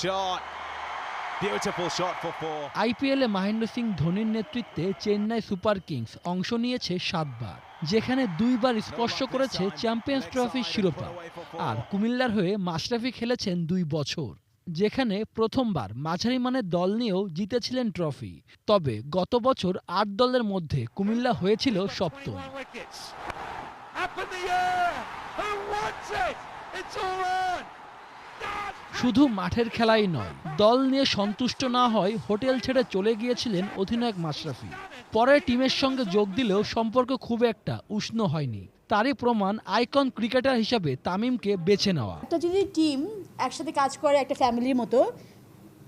shot. Beautiful shot for four. আইপিএলে মহেন্দ্র সিং ধোনির নেতৃত্বে চেন্নাই সুপার কিংস অংশ নিয়েছে 7 বার, যেখানে 2 বার স্পর্শ করেছে চ্যাম্পিয়ন্স ট্রফির শিরোপা। আর কুমিল্লার হয়ে মাশরাফি খেলেছেন 2 বছর, যেখানে প্রথমবার মাঝারি মানের দল নিয়েও জিতেছিলেন ট্রফি। তবে গত বছর 8 দলের মধ্যে কুমিল্লা হয়েছিল সপ্তম। শুধু মাঠের খেলাই নয়, দল নিয়ে সন্তুষ্ট না হয় হোটেল ছেড়ে চলে গিয়েছিলেন অধিনায়ক মাশরাফি। পরে টিমের সঙ্গে যোগ দিলেও সম্পর্ক খুব একটা উষ্ণ হয়নি। তারই প্রমাণ আইকন ক্রিকেটার হিসেবে তামিমকে বেছে নেওয়া। একটা যদি টিম একসাথে কাজ করে একটা ফ্যামিলির মতো,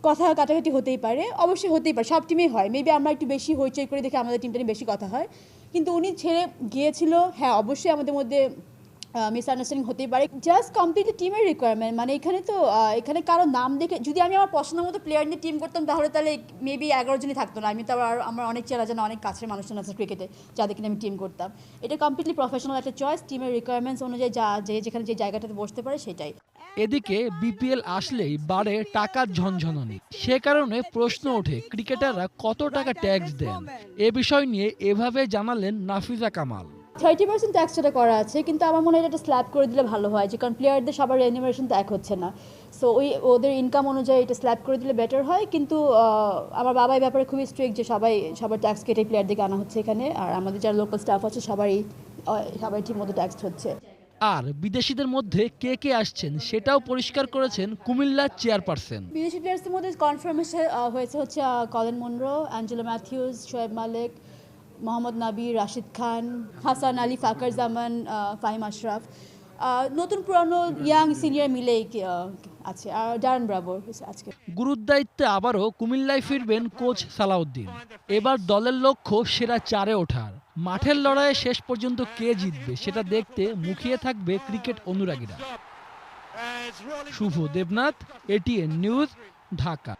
কথা কাটাকাটি হতেই পারে, অবশ্যই হতেই পারে, সব টিমেই হয়। মেবি আমরা একটু বেশি হইচই করে দেখে আমাদের টিমটা নিয়ে বেশি কথা হয়, কিন্তু উনি ছেড়ে গিয়েছিল। হ্যাঁ, অবশ্যই আমাদের মধ্যে মিসআন্ডারস্ট্যান্ডিং হতেই পারে। জাস্ট কমপ্লিটলি টিমের রিকোয়ারমেন্ট। মানে এখানে কারো নাম দেখে যদি আমি আমার পছন্দ মতো প্লেয়ার নিয়ে টিম করতাম, তাহলে মেবি 11 জনই থাকতো না। আমি তো আমার অনেক চেনা জানা অনেক কাছের মানুষজন আছে ক্রিকেটে, যাদেরকে আমি টিম করতাম। এটা কমপ্লিটলি প্রফেশনাল একটা চয়েস, টিমের রিকোয়ারমেন্টস অনুযায়ী যেখানে যে জায়গাটাতে বসতে পারে সেটাই। এদিকে বিপিএল আসলেই বাড়ে টাকার ঝনঝনানি। সে কারণে প্রশ্ন ওঠে ক্রিকেটাররা কত টাকা ট্যাক্স দেন। এ বিষয় নিয়ে এভাবে জানালেন নাফিজা কামাল। 30% ট্যাক্স যেটা করা আছে, কিন্তু আমার মনে হয় এটা স্ল্যাব করে দিলে ভালো হয়, যে কারণ প্লেয়ারদের সবার রেনিউমারেশন তো এক হচ্ছে না। সো ওদের ইনকাম অনুযায়ী এটা স্ল্যাব করে দিলে বেটার হয়। কিন্তু আমার বাবা এই ব্যাপারে খুবই স্ট্রিক্ট যে সবার ট্যাক্স কেটে প্লেয়ারদেরকে আনা হচ্ছে এখানে। আর আমাদের যারা লোকাল স্টাফ আছে সবাই ঠিক মতো ট্যাক্স হচ্ছে। আর বিদেশিদের মধ্যে কে কে আসছেন সেটাও পরিষ্কার করেছেন কুমিল্লার চেয়ারপারসন। বিদেশি প্লেয়ার্সদের মধ্যে কনফার্মেশন হয়েছে হচ্ছে Colin Munro, Angelo Mathews, Shoaib Malik, Mohammad Nabi, Rashid খান, হাসান আলী, ফাকার জামান, ফাহিম আশরাফ। নতুন পুরানো ইয়াং সিনিয়র মিলেই আছে। আর ডারন ব্রাভো আজকে। গুরুদায়িত্বে আবারও কুমিল্লায় ফিরবেন কোচ সালাউদ্দিন। এবার দলের লক্ষ্য সেরা 4-এ ওঠার। মাঠের লড়াইয়ে শেষ পর্যন্ত কে জিতবে সেটা দেখতে মুখিয়ে থাকবে ক্রিকেট অনুরাগীরা। শুভ দেবনাথ, এটিএন নিউজ, ঢাকা।